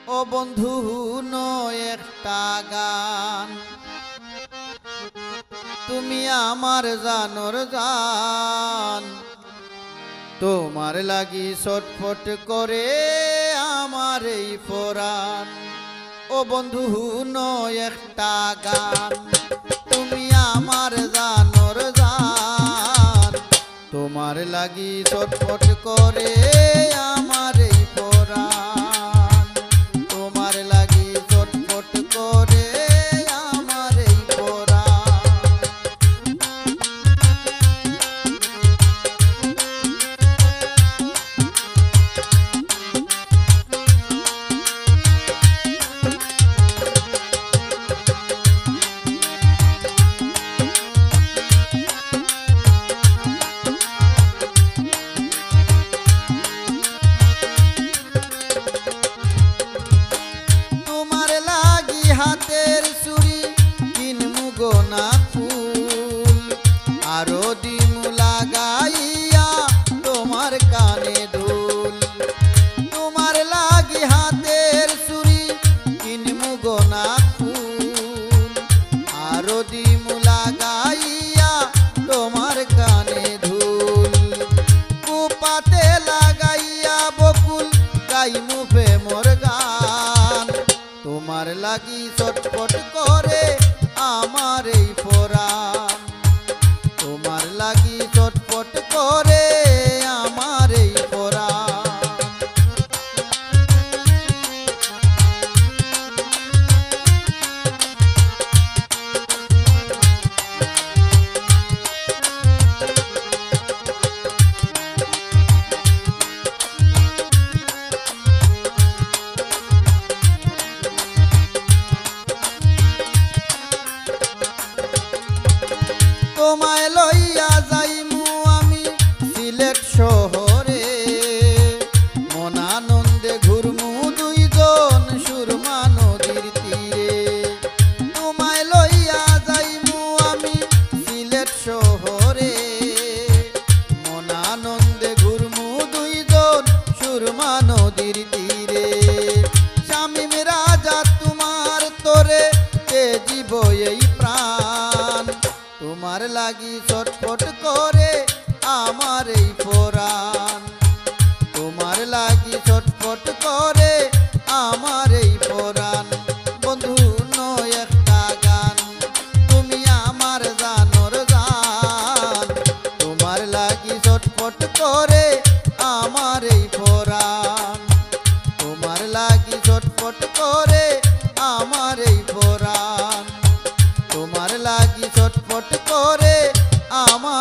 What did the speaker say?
ও বন্ধু নয় একটা গান, তুমি আমার জানোর জান, তোমার লাগি ছটফট করে আমার এই পরাণ। ও বন্ধু নয় একটা গান, তুমি আমার জানোর জান, তোমার লাগি ছটফট করে আমার এই পরাণ, তোমার লাগি ছটফট করে আমার এই পরাণ। হাতের চুড়ি কিনমু গোনা ফুল, আরো দিমু লাগাইয়া তোমার কানে দুল। তোমার লাগি হাতের চুড়ি কিনমু গোনা ফুল, আরো দিমু লাগাইয়া তোমার কানে ধুল। কুপাতে লাগাইয়া বকুল গাইমু প্রেমর গান, তোমার লাগি ছটফট করে আমার এই পরাণ, তোমার লাগি ছটফট করে আমার এই পরাণ। তোমায় লইয়া যাইমু আমি সিলেট শহরে, মন আনন্দে ঘুরমু দুইজন সুরমা নদীর তীরে। তোমায় লইয়া যাইমু আমি সিলেট শহরে, মন আনন্দে ঘুরমু দুইজন সুরমা নদীর তীরে। শামীম রাজা তোমার তোরে তেজিব এই প্রাণ, তোমার লাগি ছটফট করে আমার এই পরাণ, তোমার লাগি ছটফট করে আমার এই পরাণ। বন্ধু নয় একটা গান, তুমি আমার জানোর জান, তোমার লাগি ছটফট করে আমার এই পরাণ, তোমার লাগি ছটফট করে আমার এই পরাণ, তোমার লাগি ছটফট করে আমার